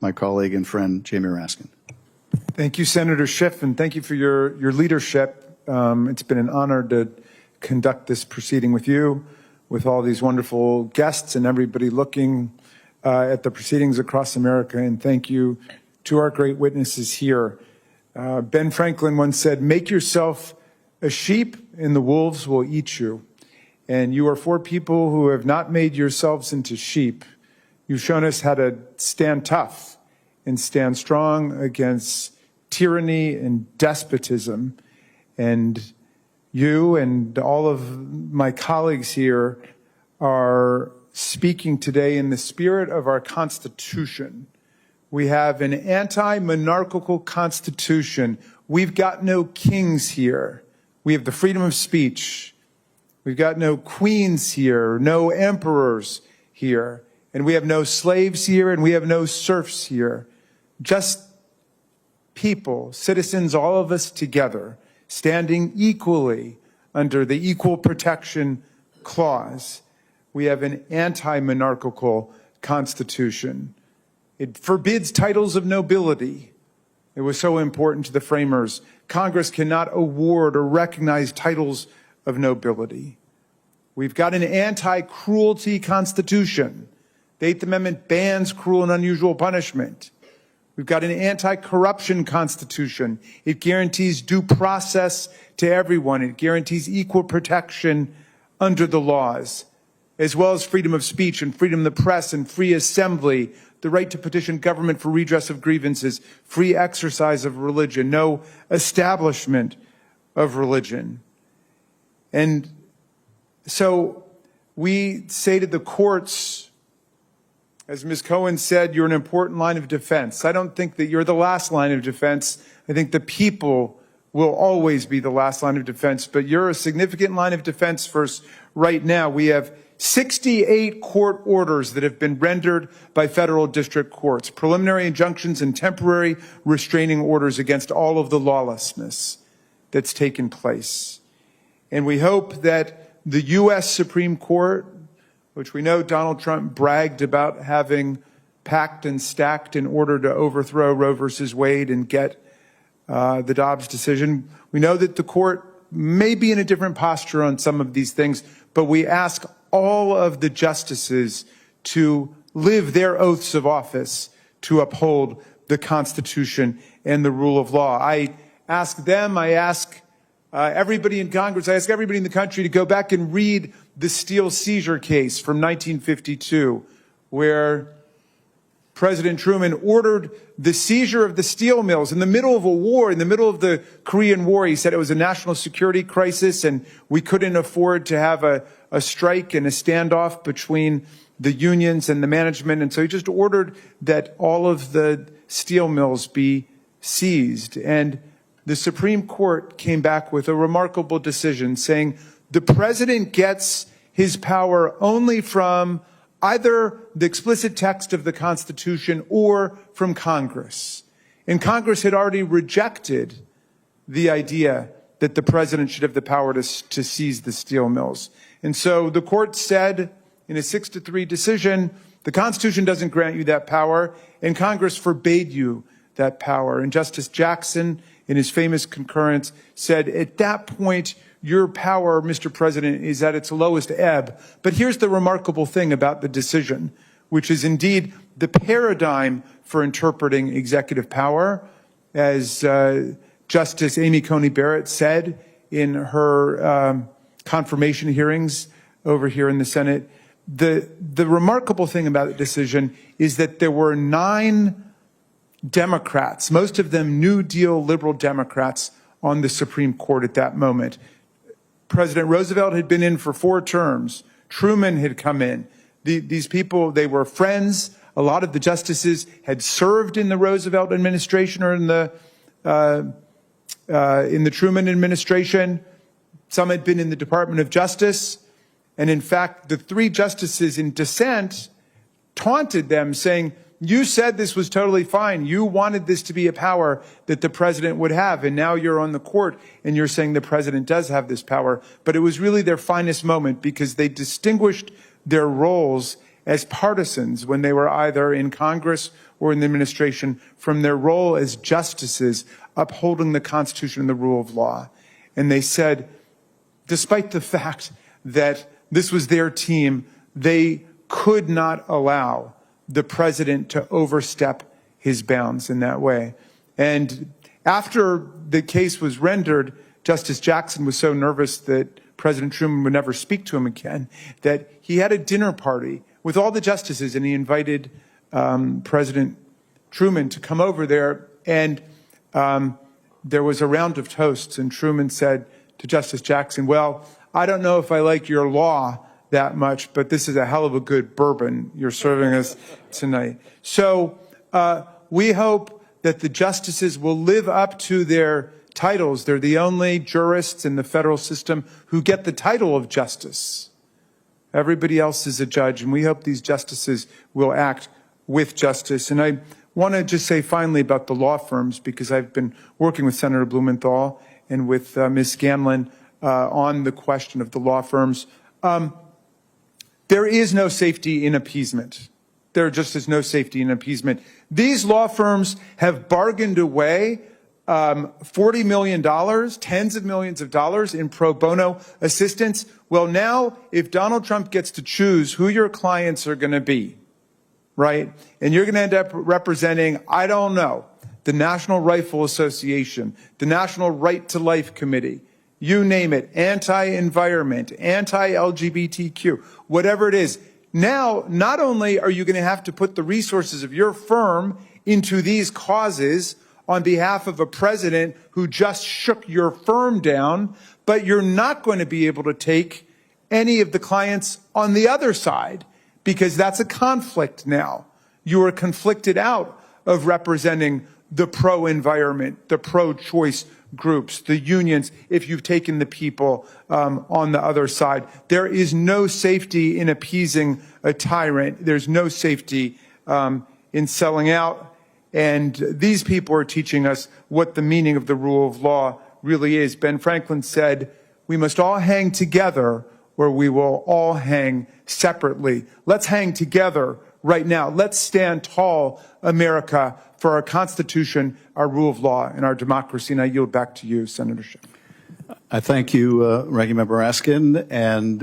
my colleague and friend, Jamie Raskin. Thank you, Senator Schiff, and thank you for your leadership. It's been an honor to conduct this proceeding with you, with all these wonderful guests and everybody looking at the proceedings across America, and thank you to our great witnesses here. Ben Franklin once said, "Make yourself a sheep and the wolves will eat you." And you are four people who have not made yourselves into sheep. You've shown us how to stand tough and stand strong against tyranny and despotism. And you and all of my colleagues here are speaking today in the spirit of our Constitution. We have an anti-monarchical Constitution. We've got no kings here. We have the freedom of speech. We've got no queens here, no emperors here, and we have no slaves here, and we have no serfs here. Just people, citizens, all of us together, standing equally under the Equal Protection Clause. We have an anti-monarchical Constitution. It forbids titles of nobility. It was so important to the framers. Congress cannot award or recognize titles of nobility. We've got an anti-cruelty Constitution. The Eighth Amendment bans cruel and unusual punishment. We've got an anti-corruption Constitution. It guarantees due process to everyone. It guarantees equal protection under the laws, as well as freedom of speech and freedom of the press and free assembly, the right to petition government for redress of grievances, free exercise of religion, no establishment of religion. And so we say to the courts, as Ms. Cohen said, you're an important line of defense. I don't think that you're the last line of defense. I think the people will always be the last line of defense, but you're a significant line of defense for us right now. We have 68 court orders that have been rendered by federal district courts, preliminary injunctions and temporary restraining orders against all of the lawlessness that's taken place. And we hope that the U.S. Supreme Court, which we know Donald Trump bragged about having packed and stacked in order to overthrow Roe versus Wade and get the Dobbs decision. We know that the court may be in a different posture on some of these things, but we ask all of the justices to live their oaths of office to uphold the Constitution and the rule of law. I ask them, I ask everybody in Congress, I ask everybody in the country to go back and read the steel seizure case from 1952, where President Truman ordered the seizure of the steel mills in the middle of a war, in the middle of the Korean War. He said it was a national security crisis and we couldn't afford to have a strike and a standoff between the unions and the management. And so he just ordered that all of the steel mills be seized. And the Supreme Court came back with a remarkable decision saying the president gets his power only from either the explicit text of the Constitution or from Congress. And Congress had already rejected the idea that the president should have the power to seize the steel mills. And so the court said in a 6-3 decision, the Constitution doesn't grant you that power, and Congress forbade you that power. And Justice Jackson, in his famous concurrence, said, at that point, your power, Mr. President, is at its lowest ebb. But here's the remarkable thing about the decision, which is indeed the paradigm for interpreting executive power. As Justice Amy Coney Barrett said in her confirmation hearings over here in the Senate, the remarkable thing about the decision is that there were 9 Democrats, most of them New Deal liberal Democrats, on the Supreme Court at that moment. President Roosevelt had been in for 4 terms. Truman had come in. These people, they were friends. A lot of the justices had served in the Roosevelt administration or in the Truman administration. Some had been in the Department of Justice. And in fact, the 3 justices in dissent taunted them, saying, you said this was totally fine. You wanted this to be a power that the president would have. And now you're on the court and you're saying the president does have this power. But it was really their finest moment because they distinguished their roles as partisans when they were either in Congress or in the administration from their role as justices upholding the Constitution and the rule of law. And they said, despite the fact that this was their team, they could not allow the president to overstep his bounds in that way. And after the case was rendered, Justice Jackson was so nervous that President Truman would never speak to him again, that he had a dinner party with all the justices, and he invited President Truman to come over there, and there was a round of toasts, and Truman said to Justice Jackson, well, I don't know if I like your law that much, but this is a hell of a good bourbon you're serving us tonight. So we hope that the justices will live up to their titles. They're the only jurists in the federal system who get the title of justice. Everybody else is a judge, and we hope these justices will act with justice. And I want to just say finally about the law firms, because I've been working with Senator Blumenthal and with Ms. Scanlon on the question of the law firms. There is no safety in appeasement. There just is no safety in appeasement. These law firms have bargained away $40 million, tens of millions of dollars in pro bono assistance. Well, now, if Donald Trump gets to choose who your clients are going to be, right, and you're going to end up representing, I don't know, the National Rifle Association, the National Right to Life Committee, you name it, anti-environment, anti-LGBTQ, whatever it is. Now, not only are you going to have to put the resources of your firm into these causes on behalf of a president who just shook your firm down, but you're not going to be able to take any of the clients on the other side, because that's a conflict now. You are conflicted out of representing the pro-environment, the pro-choice groups, the unions, if you've taken the people on the other side. There is no safety in appeasing a tyrant. There's no safety in selling out. And these people are teaching us what the meaning of the rule of law really is. Ben Franklin said, we must all hang together or we will all hang separately. Let's hang together right now. Let's stand tall, America, for our Constitution, our rule of law, and our democracy. And I yield back to you, Senator Schiff. I thank you, Ranking Member Raskin, and